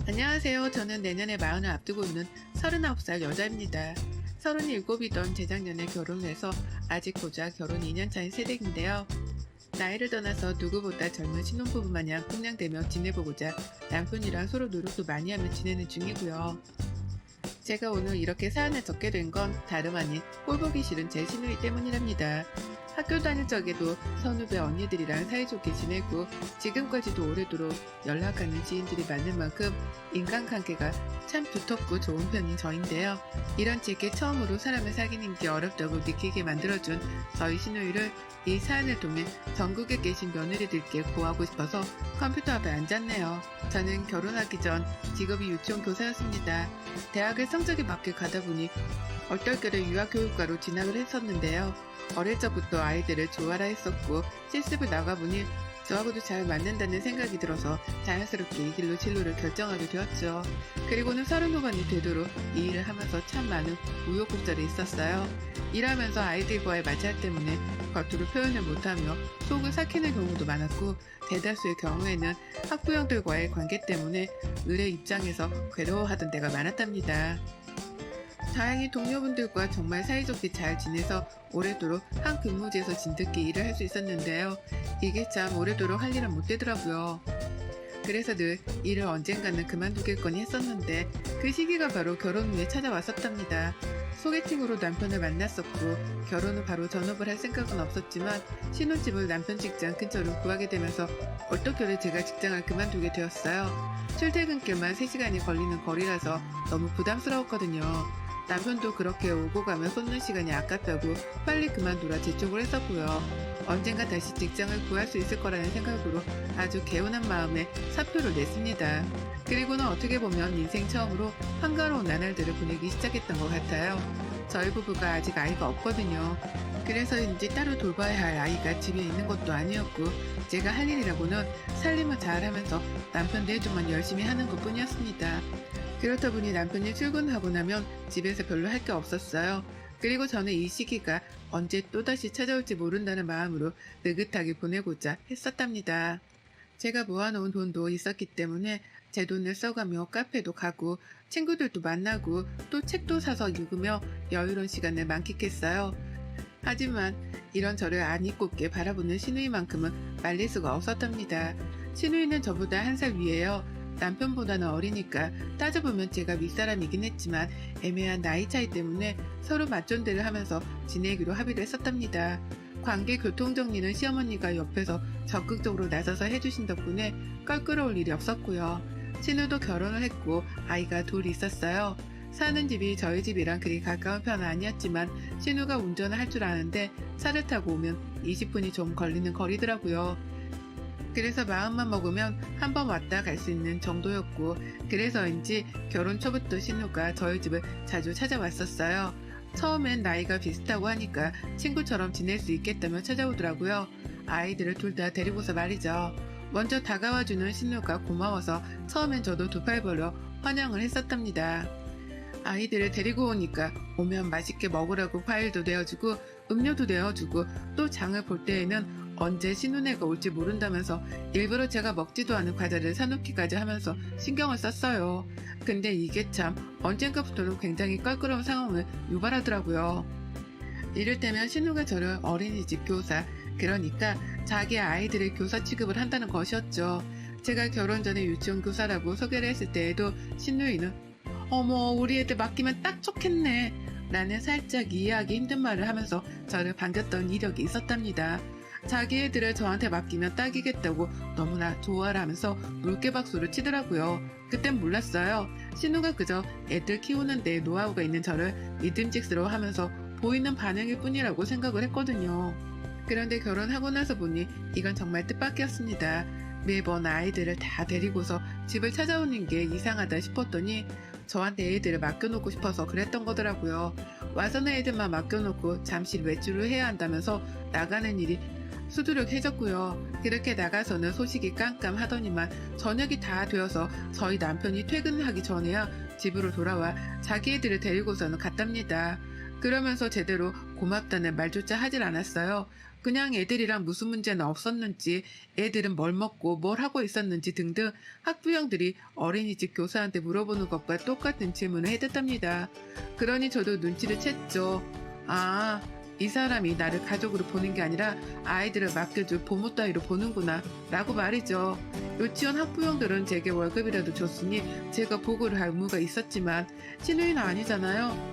안녕하세요. 저는 내년에 마흔을 앞두고 있는 39살 여자입니다. 37이던 재작년에 결혼을 해서 아직 고작 결혼 2년 차인 새댁인데요. 나이를 떠나서 누구보다 젊은 신혼부부 마냥 꽁냥대며 지내보고자 남편이랑 서로 노력도 많이 하며 지내는 중이고요. 제가 오늘 이렇게 사연을 적게 된 건 다름 아닌 꼴보기 싫은 제 시누이 때문이랍니다. 학교 다닐 적에도 선후배 언니들이랑 사이좋게 지내고 지금까지도 오래도록 연락하는 지인들이 많은 만큼 인간관계가 참 두텁고 좋은 편인 저인데요. 이런 제게 처음으로 사람을 사귀는 게 어렵다고 느끼게 만들어준 저희 시누이를 이 사연을 통해 전국에 계신 며느리들께 구하고 싶어서 컴퓨터 앞에 앉았네요. 저는 결혼하기 전 직업이 유치원 교사였습니다. 대학을 성적이 맞게 가다 보니 얼떨결에 유아교육과로 진학을 했었는데요. 어릴 적부터 아이들을 좋아라 했었고 실습을 나가보니 저하고도 잘 맞는다는 생각이 들어서 자연스럽게 이 길로 진로를 결정하게 되었죠. 그리고는 30 후반이 되도록 이 일을 하면서 참 많은 우여곡절이 있었어요. 일하면서 아이들과의 마찰 때문에 겉으로 표현을 못하며 속을 삭히는 경우도 많았고 대다수의 경우에는 학부형들과의 관계 때문에 을의 입장에서 괴로워하던 때가 많았답니다. 다행히 동료분들과 정말 사이좋게 잘 지내서 오래도록 한 근무지에서 진득히 일을 할 수 있었는데요. 이게 참 오래도록 할 일은 못 되더라고요. 그래서 늘 일을 언젠가는 그만두겠거니 했었는데 그 시기가 바로 결혼 후에 찾아왔었답니다. 소개팅으로 남편을 만났었고 결혼 후 바로 전업을 할 생각은 없었지만 신혼집을 남편 직장 근처로 구하게 되면서 얼떨결에 제가 직장을 그만두게 되었어요. 출퇴근길만 3시간이 걸리는 거리라서 너무 부담스러웠거든요. 남편도 그렇게 오고 가며 쏟는 시간이 아깝다고 빨리 그만두라 재촉을 했었고요. 언젠가 다시 직장을 구할 수 있을 거라는 생각으로 아주 개운한 마음에 사표를 냈습니다. 그리고는 어떻게 보면 인생 처음으로 한가로운 나날들을 보내기 시작했던 것 같아요. 저희 부부가 아직 아이가 없거든요. 그래서인지 따로 돌봐야 할 아이가 집에 있는 것도 아니었고 제가 할 일이라고는 살림을 잘하면서 남편도 해주만 열심히 하는 것 뿐이었습니다. 그렇다 보니 남편이 출근하고 나면 집에서 별로 할 게 없었어요. 그리고 저는 이 시기가 언제 또다시 찾아올지 모른다는 마음으로 느긋하게 보내고자 했었답니다. 제가 모아놓은 돈도 있었기 때문에 제 돈을 써가며 카페도 가고 친구들도 만나고 또 책도 사서 읽으며 여유로운 시간을 만끽했어요. 하지만 이런 저를 안이 꼽게 바라보는 시누이만큼은 말릴 수가 없었답니다. 시누이는 저보다 1살 위에요. 남편보다는 어리니까 따져보면 제가 윗사람이긴 했지만 애매한 나이 차이 때문에 서로 맞존대를 하면서 지내기로 합의를 했었답니다. 관계 교통정리는 시어머니가 옆에서 적극적으로 나서서 해주신 덕분에 껄끄러울 일이 없었고요. 신우도 결혼을 했고 아이가 둘 있었어요. 사는 집이 저희 집이랑 그리 가까운 편은 아니었지만 신우가 운전을 할 줄 아는데 차를 타고 오면 20분이 좀 걸리는 거리더라고요. 그래서 마음만 먹으면 한 번 왔다 갈 수 있는 정도였고 그래서인지 결혼 초부터 신우가 저희 집을 자주 찾아왔었어요. 처음엔 나이가 비슷하고 하니까 친구처럼 지낼 수 있겠다며 찾아오더라고요. 아이들을 둘 다 데리고서 말이죠. 먼저 다가와주는 신우가 고마워서 처음엔 저도 두 팔 벌려 환영을 했었답니다. 아이들을 데리고 오니까 오면 맛있게 먹으라고 과일도 내어주고 음료도 내어주고 또 장을 볼 때에는 언제 신혼애가 올지 모른다면서 일부러 제가 먹지도 않은 과자를 사놓기까지 하면서 신경을 썼어요. 근데 이게 참 언젠가부터는 굉장히 껄끄러운 상황을 유발하더라고요. 이를테면 신우가 저를 어린이집 교사, 그러니까 자기 아이들의 교사 취급을 한다는 것이었죠. 제가 결혼 전에 유치원 교사라고 소개를 했을 때에도 신우이는 어머 우리 애들 맡기면 딱 좋겠네 라는 살짝 이해하기 힘든 말을 하면서 저를 반겼던 이력이 있었답니다. 자기 애들을 저한테 맡기면 딱이겠다고 너무나 좋아라면서 물개박수를 치더라고요. 그땐 몰랐어요. 신우가 그저 애들 키우는 데 노하우가 있는 저를 믿음직스러워하면서 보이는 반응일 뿐이라고 생각을 했거든요. 그런데 결혼하고 나서 보니 이건 정말 뜻밖이었습니다. 매번 아이들을 다 데리고서 집을 찾아오는 게 이상하다 싶었더니 저한테 애들을 맡겨놓고 싶어서 그랬던 거더라고요. 와서는 애들만 맡겨놓고 잠시 외출을 해야 한다면서 나가는 일이 수두룩해졌고요. 그렇게 나가서는 소식이 깜깜하더니만 저녁이 다 되어서 저희 남편이 퇴근하기 전에야 집으로 돌아와 자기 애들을 데리고서는 갔답니다. 그러면서 제대로 고맙다는 말조차 하질 않았어요. 그냥 애들이랑 무슨 문제는 없었는지, 애들은 뭘 먹고 뭘 하고 있었는지 등등 학부형들이 어린이집 교사한테 물어보는 것과 똑같은 질문을 해댔답니다. 그러니 저도 눈치를 챘죠. 아, 이 사람이 나를 가족으로 보는 게 아니라 아이들을 맡겨줄 보모 따위로 보는구나 라고 말이죠. 유치원 학부형들은 제게 월급이라도 줬으니 제가 보고를 할 의무가 있었지만 신우이는 아니잖아요.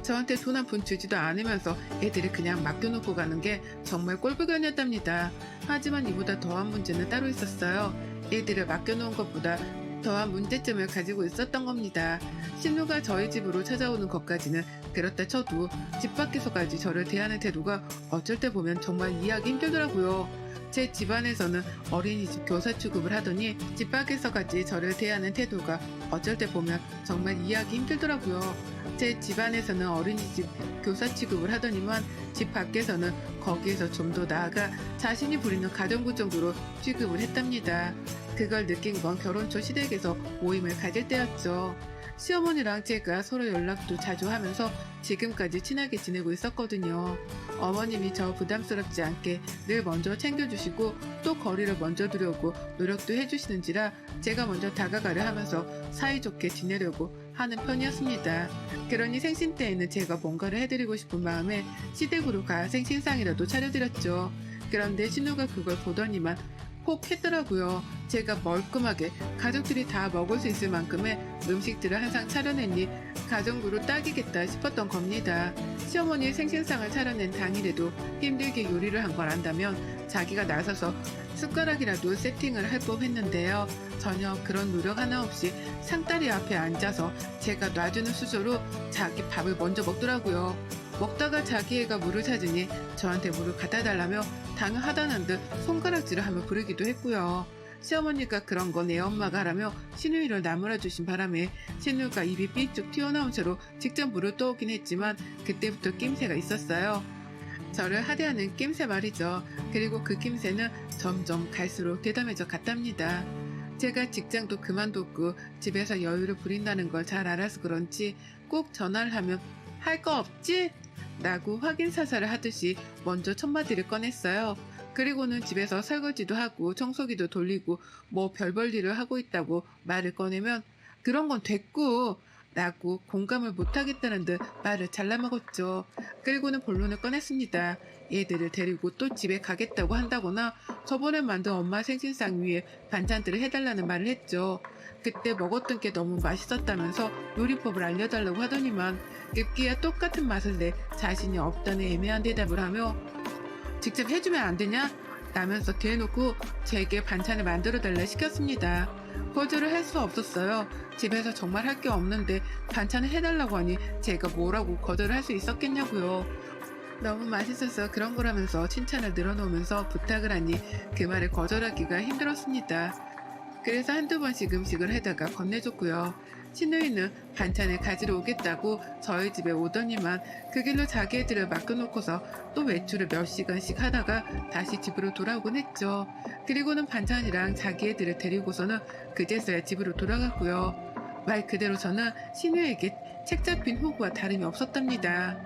저한테 돈 한 푼 주지도 않으면서 애들이 그냥 맡겨놓고 가는 게 정말 꼴불견이었답니다. 하지만 이보다 더한 문제는 따로 있었어요. 애들을 맡겨놓은 것보다 더한 문제점을 가지고 있었던 겁니다. 신우가 저희 집으로 찾아오는 것까지는 그렇다 쳐도 집 밖에서까지 저를 대하는 태도가 어쩔 때 보면 정말 이해하기 힘들더라고요. 제 집안에서는 어린이집 교사 취급을 하더니 집 밖에서까지 저를 대하는 태도가 어쩔 때 보면 정말 이해하기 힘들더라고요. 제 집안에서는 어린이집 교사 취급을 하더니만 집 밖에서는 거기에서 좀 더 나아가 자신이 부리는 가정부 정도로 취급을 했답니다. 그걸 느낀 건 결혼 초 시댁에서 모임을 가질 때였죠. 시어머니랑 제가 서로 연락도 자주 하면서 지금까지 친하게 지내고 있었거든요. 어머님이 저 부담스럽지 않게 늘 먼저 챙겨주시고 또 거리를 먼저 두려고 노력도 해주시는지라 제가 먼저 다가가려 하면서 사이좋게 지내려고 하는 편이었습니다. 그러니 생신 때에는 제가 뭔가를 해드리고 싶은 마음에 시댁으로 가 생신상이라도 차려드렸죠. 그런데 신우가 그걸 보더니만 혹 했더라고요. 제가 멀끔하게 가족들이 다 먹을 수 있을 만큼의 음식들을 항상 차려냈니 가정부로 딱이겠다 싶었던 겁니다. 시어머니 생신상을 차려낸 당일에도 힘들게 요리를 한 걸 안다면 자기가 나서서 숟가락이라도 세팅을 할 법했는데요. 전혀 그런 노력 하나 없이 상다리 앞에 앉아서 제가 놔주는 수저로 자기 밥을 먼저 먹더라고요. 먹다가 자기 애가 물을 찾으니 저한테 물을 갖다 달라며 당연하다는 듯 손가락질을 하며 부르기도 했고요. 시어머니가 그런 건 애 엄마가 하라며 신우이를 나무라 주신 바람에 신우가 입이 삐쭉 튀어나온 채로 직접 물을 떠오긴 했지만 그때부터 낌새가 있었어요. 저를 하대하는 낌새 말이죠. 그리고 그 낌새는 점점 갈수록 대담해져 갔답니다. 제가 직장도 그만뒀고 집에서 여유를 부린다는 걸 잘 알아서 그런지 꼭 전화를 하면 할 거 없지? 라고 확인 사살을 하듯이 먼저 첫마디를 꺼냈어요. 그리고는 집에서 설거지도 하고 청소기도 돌리고 뭐 별 볼 일을 하고 있다고 말을 꺼내면 그런 건 됐고 라고 공감을 못하겠다는 듯 말을 잘라먹었죠. 그리고는 본론을 꺼냈습니다. 얘들을 데리고 또 집에 가겠다고 한다거나 저번에 만든 엄마 생신상 위에 반찬들을 해달라는 말을 했죠. 그때 먹었던 게 너무 맛있었다면서 요리법을 알려달라고 하더니만 엽기야 똑같은 맛을 내 자신이 없다는 애매한 대답을 하며 직접 해주면 안 되냐? 라면서 대놓고 제게 반찬을 만들어달라 시켰습니다. 거절을 할 수 없었어요. 집에서 정말 할 게 없는데 반찬을 해달라고 하니 제가 뭐라고 거절을 할 수 있었겠냐고요. 너무 맛있어서 그런 거라면서 칭찬을 늘어놓으면서 부탁을 하니 그 말을 거절하기가 힘들었습니다. 그래서 한두 번씩 음식을 해다가 건네줬고요. 신우이는 반찬을 가지러 오겠다고 저희 집에 오더니만 그 길로 자기 애들을 맡겨놓고서 또 외출을 몇 시간씩 하다가 다시 집으로 돌아오곤 했죠. 그리고는 반찬이랑 자기 애들을 데리고서는 그제서야 집으로 돌아갔고요. 말 그대로 저는 신우에게 책 잡힌 호구와 다름이 없었답니다.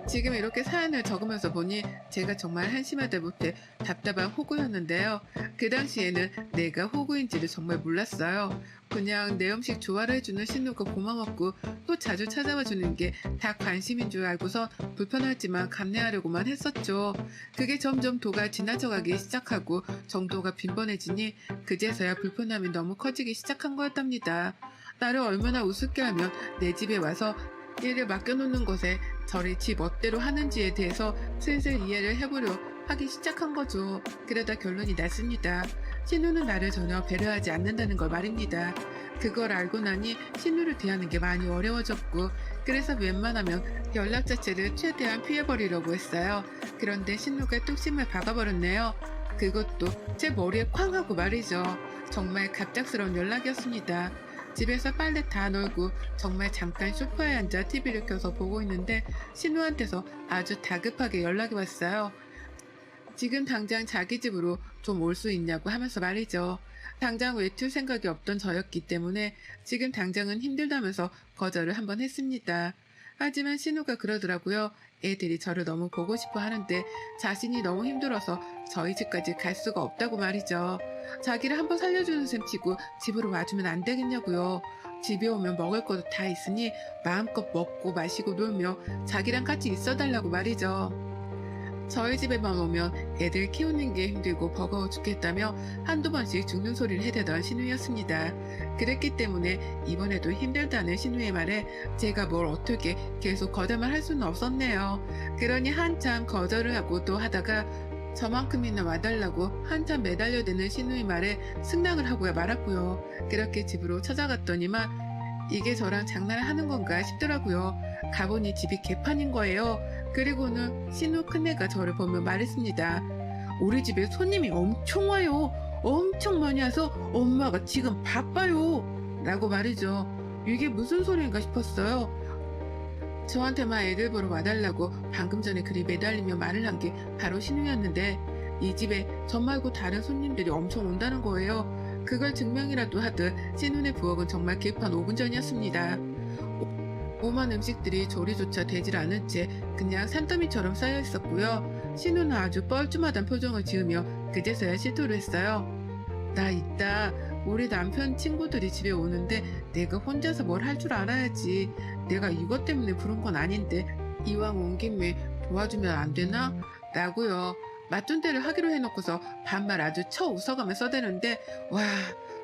지금 이렇게 사연을 적으면서 보니 제가 정말 한심하다 못해 답답한 호구였는데요. 그 당시에는 내가 호구인지를 정말 몰랐어요. 그냥 내 음식 조화를 해주는 신우가 고마웠고 또 자주 찾아와 주는 게 다 관심인 줄 알고서 불편하지만 감내하려고만 했었죠. 그게 점점 도가 지나쳐가기 시작하고 정도가 빈번해지니 그제서야 불편함이 너무 커지기 시작한 거였답니다. 나를 얼마나 우습게 하면 내 집에 와서 일을 맡겨놓는 것에 저를 지 멋대로 하는지에 대해서 슬슬 이해를 해보려 하기 시작한 거죠. 그러다 결론이 났습니다. 신우는 나를 전혀 배려하지 않는다는 걸 말입니다. 그걸 알고 나니 신우를 대하는 게 많이 어려워졌고 그래서 웬만하면 연락 자체를 최대한 피해버리려고 했어요. 그런데 신우가 뚝심을 박아버렸네요. 그것도 제 머리에 쾅 하고 말이죠. 정말 갑작스러운 연락이었습니다. 집에서 빨래 다 널고 정말 잠깐 소파에 앉아 TV를 켜서 보고 있는데 신우한테서 아주 다급하게 연락이 왔어요. 지금 당장 자기 집으로 좀 올 수 있냐고 하면서 말이죠. 당장 외출 생각이 없던 저였기 때문에 지금 당장은 힘들다면서 거절을 한번 했습니다. 하지만 신우가 그러더라고요. 애들이 저를 너무 보고 싶어 하는데 자신이 너무 힘들어서 저희 집까지 갈 수가 없다고 말이죠. 자기를 한번 살려주는 셈 치고 집으로 와주면 안 되겠냐고요. 집에 오면 먹을 것도 다 있으니 마음껏 먹고 마시고 놀며 자기랑 같이 있어달라고 말이죠. 저희 집에만 오면 애들 키우는 게 힘들고 버거워 죽겠다며 한두 번씩 죽는 소리를 해대던 신우였습니다. 그랬기 때문에 이번에도 힘들다는 신우의 말에 제가 뭘 어떻게 계속 거절만 할 수는 없었네요. 그러니 한참 거절을 하고 또 하다가 저만큼이나 와달라고 한참 매달려대는 신우의 말에 승낙을 하고야 말았고요. 그렇게 집으로 찾아갔더니만 이게 저랑 장난을 하는 건가 싶더라고요. 가보니 집이 개판인 거예요. 그리고는 신우 큰애가 저를 보며 말했습니다. 우리 집에 손님이 엄청 와요. 엄청 많이 와서 엄마가 지금 바빠요. 라고 말이죠. 이게 무슨 소리인가 싶었어요. 저한테만 애들 보러 와달라고 방금 전에 그리 매달리며 말을 한 게 바로 신우였는데 이 집에 저 말고 다른 손님들이 엄청 온다는 거예요. 그걸 증명이라도 하듯 신우네 부엌은 정말 개판 5분 전이었습니다. 오만 음식들이 조리조차 되질 않은 채 그냥 산더미처럼 쌓여 있었고요. 신우는 아주 뻘쭘하단 표정을 지으며 그제서야 실토를 했어요. 나 이따 우리 남편 친구들이 집에 오는데 내가 혼자서 뭘 할 줄 알아야지. 내가 이것 때문에 부른 건 아닌데 이왕 온 김에 도와주면 안 되나? 라고요. 맞던 대로 하기로 해놓고서 반말 아주 쳐 웃어가며 써대는데 와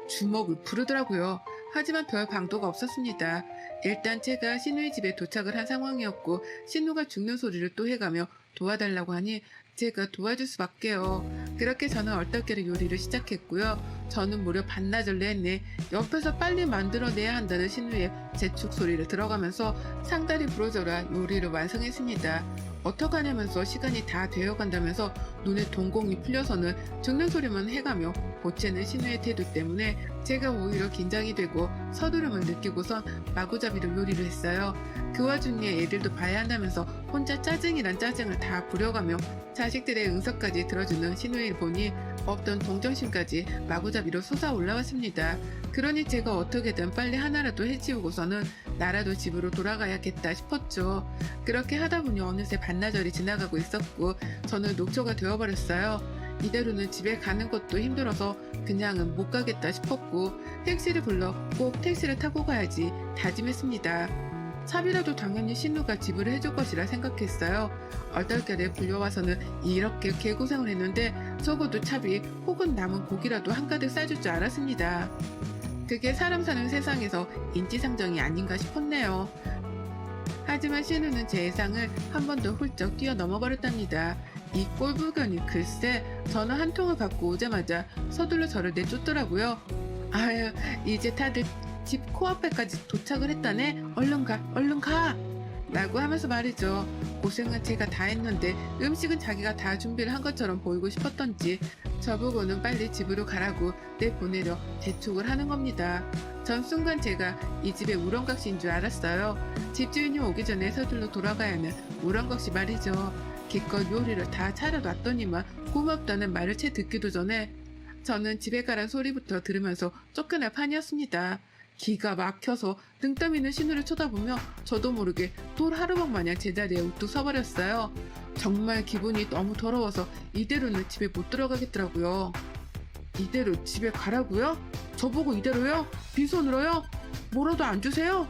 주먹을 부르더라고요. 하지만 별 방도가 없었습니다. 일단 제가 신우의 집에 도착을 한 상황이었고 신우가 죽는 소리를 또 해가며 도와달라고 하니 제가 도와줄 수밖에요. 그렇게 저는 얼떨결에 요리를 시작했고요. 저는 무려 반나절 내내 옆에서 빨리 만들어내야 한다는 신우의 재촉 소리를 들어가면서 상다리 부러져라 요리를 완성했습니다. 어떡하냐면서 시간이 다 되어간다면서 눈에 동공이 풀려서는 죽는 소리만 해가며 보채는 신우의 태도 때문에 제가 오히려 긴장이 되고 서두름을 느끼고선 마구잡이로 요리를 했어요. 그 와중에 애들도 봐야 한다면서 혼자 짜증이란 짜증을 다 부려가며 자식들의 응석까지 들어주는 신우를 보니 없던 동정심까지 마구잡이로 솟아 올라왔습니다. 그러니 제가 어떻게든 빨리 하나라도 해치우고서는 나라도 집으로 돌아가야겠다 싶었죠. 그렇게 하다 보니 어느새 반나절이 지나가고 있었고 저는 녹초가 되어버렸어요. 이대로는 집에 가는 것도 힘들어서 그냥은 못 가겠다 싶었고 택시를 불러 꼭 택시를 타고 가야지 다짐했습니다. 차비라도 당연히 신우가 지불을 해줄 것이라 생각했어요. 얼떨결에 불려와서는 이렇게 개고생을 했는데 적어도 차비 혹은 남은 고기라도 한가득 싸줄 줄 알았습니다. 그게 사람 사는 세상에서 인지상정이 아닌가 싶었네요. 하지만 신우는 제 예상을 한 번 더 훌쩍 뛰어넘어 버렸답니다. 이 꼴불견이 글쎄 전화 한 통을 받고 오자마자 서둘러 저를 내쫓더라고요. 아유 이제 다들 집 코앞에까지 도착을 했다네. 얼른 가 얼른 가 라고 하면서 말이죠. 고생은 제가 다 했는데 음식은 자기가 다 준비를 한 것처럼 보이고 싶었던지 저보고는 빨리 집으로 가라고 내보내려 재촉을 하는 겁니다. 전 순간 제가 이 집의 우렁각시인 줄 알았어요. 집주인이 오기 전에 서둘러 돌아가야 하는 우렁각시 말이죠. 기껏 요리를 다 차려놨더니만 고맙다는 말을 채 듣기도 전에 저는 집에 가란 소리부터 들으면서 쫓겨날 판이었습니다. 기가 막혀서 등 떠미는 신우를 쳐다보며 저도 모르게 돌 하루방 마냥 제자리에 우뚝 서버렸어요. 정말 기분이 너무 더러워서 이대로는 집에 못 들어가겠더라고요. 이대로 집에 가라고요? 저보고 이대로요? 빈손으로요? 뭐라도 안 주세요?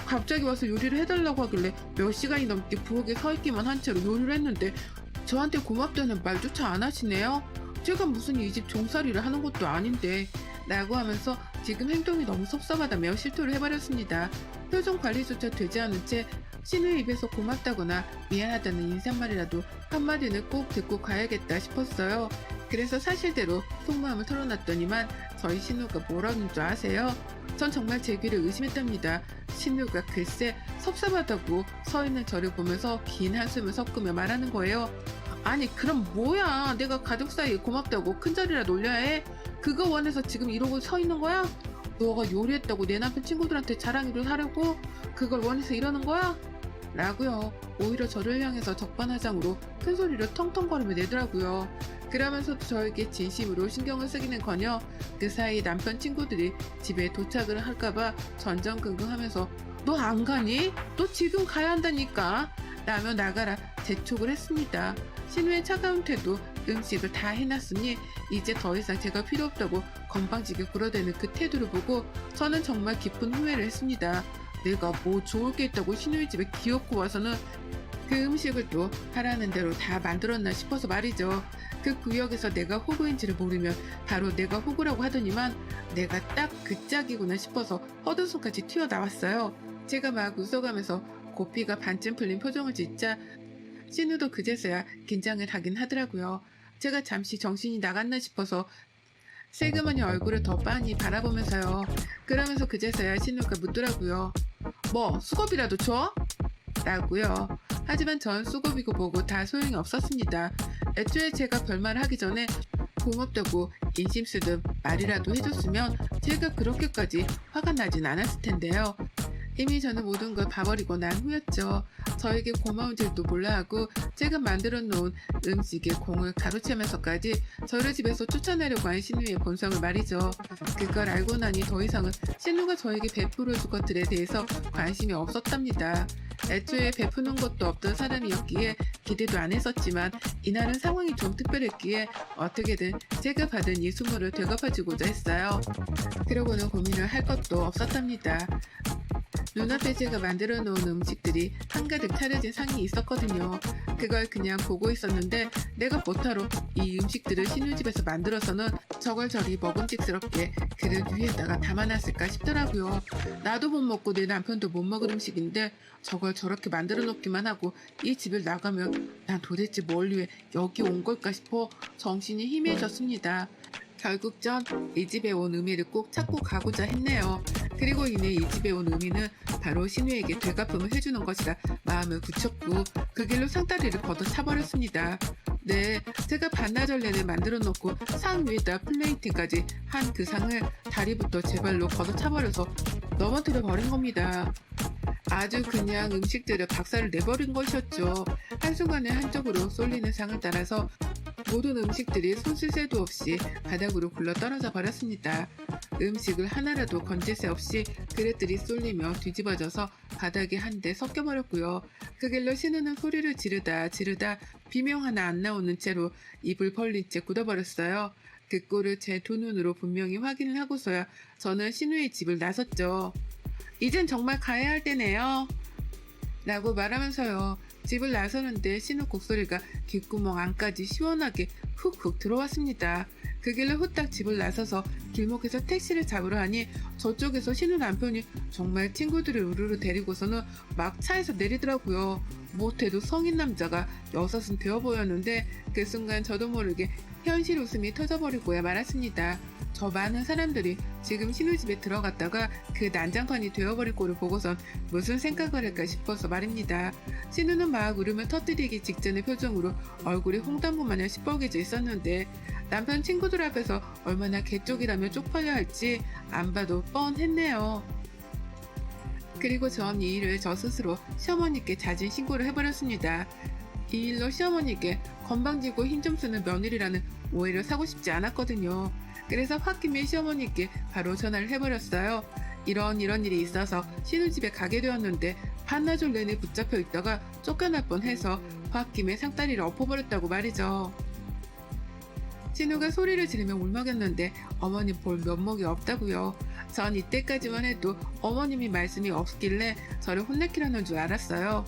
갑자기 와서 요리를 해달라고 하길래 몇 시간이 넘게 부엌에 서 있기만 한 채로 요리를 했는데 저한테 고맙다는 말조차 안 하시네요? 제가 무슨 이 집 종살이를 하는 것도 아닌데 라고 하면서 지금 행동이 너무 섭섭하다며 실토를 해버렸습니다. 표정 관리조차 되지 않은 채 신우의 입에서 고맙다거나 미안하다는 인사말이라도 한마디는 꼭 듣고 가야겠다 싶었어요. 그래서 사실대로 속마음을 털어놨더니만 저희 신우가 뭐라는 줄 아세요? 전 정말 제 귀를 의심했답니다. 신우가 글쎄 섭섭하다고 서 있는 저를 보면서 긴 한숨을 섞으며 말하는 거예요. 아니 그럼 뭐야, 내가 가족 사이에 고맙다고 큰절이라도 올려야 해? 그거 원해서 지금 이러고 서 있는 거야? 너가 요리했다고 내 남편 친구들한테 자랑이를 하려고? 그걸 원해서 이러는 거야? 라고요. 오히려 저를 향해서 적반하장으로 큰 소리를 텅텅거리며 내더라고요. 그러면서도 저에게 진심으로 신경을 쓰기는커녕 그 사이 남편 친구들이 집에 도착을 할까봐 전전긍긍하면서 너 안 가니? 너 지금 가야 한다니까. 라며 나가라 재촉을 했습니다. 신우의 차가운 태도, 음식을 다 해놨으니 이제 더 이상 제가 필요 없다고 건방지게 굴어대는 그 태도를 보고 저는 정말 깊은 후회를 했습니다. 내가 뭐 좋을 게 있다고 신우의 집에 기어코 와서는 그 음식을 또 하라는 대로 다 만들었나 싶어서 말이죠. 그 구역에서 내가 호구인지를 모르면 바로 내가 호구라고 하더니만 내가 딱 그 짝이구나 싶어서 헛웃음까지 튀어나왔어요. 제가 막 웃어가면서 고삐가 반쯤 풀린 표정을 짓자 신우도 그제서야 긴장을 하긴 하더라고요. 제가 잠시 정신이 나갔나 싶어서 슬그머니 얼굴을 더 빤히 바라보면서요. 그러면서 그제서야 신우가 묻더라고요. 뭐 수고비라도 줘? 라고요. 하지만 전 수고비고 뭐고 다 소용이 없었습니다. 애초에 제가 별말을 하기 전에 고맙다고 인심 쓰듯 말이라도 해줬으면 제가 그렇게까지 화가 나진 않았을 텐데요. 이미 저는 모든 걸 봐버리고 난 후였죠. 저에게 고마운 줄도 몰라 하고 제가 만들어 놓은 음식에 공을 가로채면서까지 저를 집에서 쫓아내려고 한 신우의 본성을 말이죠. 그걸 알고 나니 더 이상은 신우가 저에게 베풀어 줄 것들에 대해서 관심이 없었답니다. 애초에 베푸는 것도 없던 사람이었기에 기대도 안 했었지만 이날은 상황이 좀 특별했기에 어떻게든 제가 받은 이 수모를 되갚아주고자 했어요. 그러고는 고민을 할 것도 없었답니다. 눈앞에 제가 만들어 놓은 음식들이 한가득 차려진 상이 있었거든요. 그걸 그냥 보고 있었는데 내가 뭐하러 이 음식들을 신우 집에서 만들어서는 저걸 저리 먹음직스럽게 그릇 위에다가 담아놨을까 싶더라고요. 나도 못 먹고 내 남편도 못 먹을 음식인데 저걸 저렇게 만들어 놓기만 하고 이 집을 나가면 난 도대체 뭘 위해 여기 온 걸까 싶어 정신이 희미해졌습니다. 결국 전 이 집에 온 의미를 꼭 찾고 가고자 했네요. 그리고 이내 이 집에 온 의미는 바로 신우에게 되갚음을 해주는 것이라 마음을 굳혔고 그 길로 상다리를 걷어차버렸습니다. 네, 제가 반나절 내내 만들어 놓고 상 위에다 플레이팅까지 한 그 상을 다리부터 제 발로 걷어차버려서 넘어뜨려 버린 겁니다. 아주 그냥 음식들을 박살을 내버린 것이었죠. 한순간에 한쪽으로 쏠리는 상을 따라서 모든 음식들이 손쓸 새도 없이 바닥으로 굴러 떨어져 버렸습니다. 음식을 하나라도 건질 새 없이 그릇들이 쏠리며 뒤집어져서 바닥에 한데 섞여버렸고요. 그 길로 신우는 소리를 지르다 비명 하나 안 나오는 채로 입을 벌린 채 굳어버렸어요. 그 꼴을 제 두 눈으로 분명히 확인을 하고서야 저는 신우의 집을 나섰죠. 이젠 정말 가야 할 때네요. 라고 말하면서요. 집을 나서는데 신우 곡소리가 귓구멍 안까지 시원하게 훅훅 들어왔습니다. 그 길로 후딱 집을 나서서 길목에서 택시를 잡으러 하니 저쪽에서 신우 남편이 정말 친구들을 우르르 데리고서는 막 차에서 내리더라고요. 못해도 성인 남자가 여섯은 되어 보였는데 그 순간 저도 모르게 현실 웃음이 터져버리고야 말았습니다. 저 많은 사람들이 지금 신우 집에 들어갔다가 그 난장판이 되어버릴 꼴을 보고선 무슨 생각을 할까 싶어서 말입니다. 신우는 막 울음을 터뜨리기 직전의 표정으로 얼굴이 홍단무 마냥 시뻘개져 있었는데 남편 친구들 앞에서 얼마나 개쪽이라며 쪽팔려 할지 안 봐도 뻔했네요. 그리고 전 이 일을 저 스스로 시어머니께 자진 신고를 해버렸습니다. 이 일로 시어머니께 건방지고 힘 좀 쓰는 며느리라는 오해를 사고 싶지 않았거든요. 그래서 홧김에 시어머니께 바로 전화를 해버렸어요. 이런 일이 있어서 신우 집에 가게 되었는데 반나절 내내 붙잡혀 있다가 쫓겨날 뻔해서 홧김에 상다리를 엎어버렸다고 말이죠. 신우가 소리를 지르며 울먹였는데 어머님 볼 면목이 없다고요. 전 이때까지만 해도 어머님이 말씀이 없길래 저를 혼내키려는 줄 알았어요.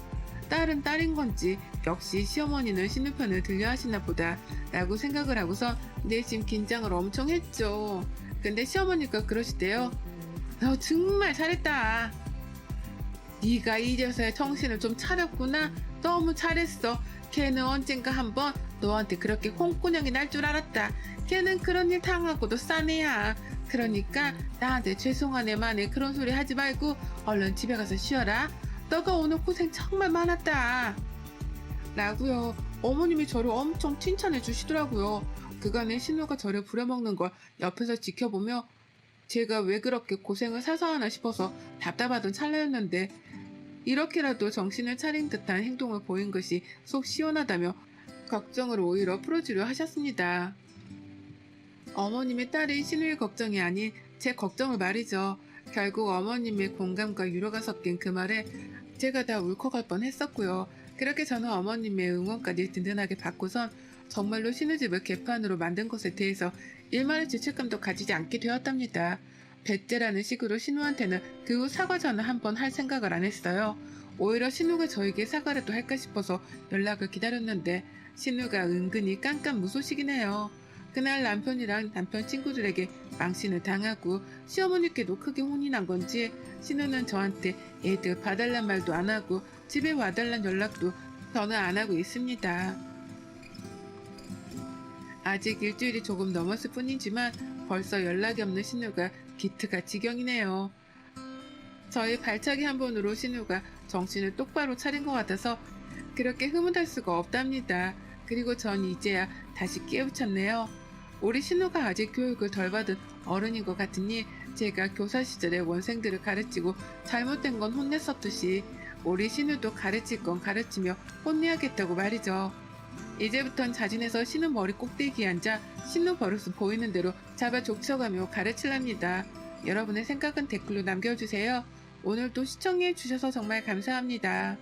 딸은 딸인 건지 역시 시어머니는 신우 편을 들려 하시나 보다 라고 생각을 하고서 내심 긴장을 엄청 했죠. 근데 시어머니가 그러시대요. 너 정말 잘했다. 네가 이제서야 정신을 좀 차렸구나. 너무 잘했어. 걔는 언젠가 한번 너한테 그렇게 콩꾸녕이 날 줄 알았다. 걔는 그런 일 당하고도 싼 애야. 그러니까 나한테 죄송하네 만에 그런 소리 하지 말고 얼른 집에 가서 쉬어라. 너가 오늘 고생 정말 많았다. 라고요. 어머님이 저를 엄청 칭찬해 주시더라고요. 그간에 신우가 저를 부려먹는 걸 옆에서 지켜보며 제가 왜 그렇게 고생을 사서 하나 싶어서 답답하던 찰나였는데 이렇게라도 정신을 차린 듯한 행동을 보인 것이 속 시원하다며 걱정을 오히려 풀어주려 하셨습니다. 어머님의 딸이 신우의 걱정이 아닌 제 걱정을 말이죠. 결국 어머님의 공감과 위로가 섞인 그 말에 제가 다 울컥할 뻔했었고요. 그렇게 저는 어머님의 응원까지 든든하게 받고선 정말로 신우집을 개판으로 만든 것에 대해서 일말의 죄책감도 가지지 않게 되었답니다. 배째라는 식으로 신우한테는 그 후 사과 전화 한 번 할 생각을 안 했어요. 오히려 신우가 저에게 사과라도 할까 싶어서 연락을 기다렸는데 신우가 은근히 깜깜무소식이네요. 그날 남편이랑 남편 친구들에게 망신을 당하고 시어머니께도 크게 혼이 난 건지 신우는 저한테 애들 봐달란 말도 안 하고 집에 와달란 연락도 전화 안 하고 있습니다. 아직 일주일이 조금 넘었을 뿐이지만 벌써 연락이 없는 신우가 기트가 지경이네요. 저희 발차기 한 번으로 신우가 정신을 똑바로 차린 것 같아서 그렇게 흐뭇할 수가 없답니다. 그리고 전 이제야 다시 깨우쳤네요. 우리 신우가 아직 교육을 덜 받은 어른인 것 같으니 제가 교사 시절에 원생들을 가르치고 잘못된 건 혼냈었듯이 우리 신우도 가르칠 건 가르치며 혼내야겠다고 말이죠. 이제부턴 자진해서 신우 머리 꼭대기에 앉아 신우 버릇을 보이는 대로 잡아 족쳐가며 가르칠랍니다. 여러분의 생각은 댓글로 남겨주세요. 오늘도 시청해주셔서 정말 감사합니다.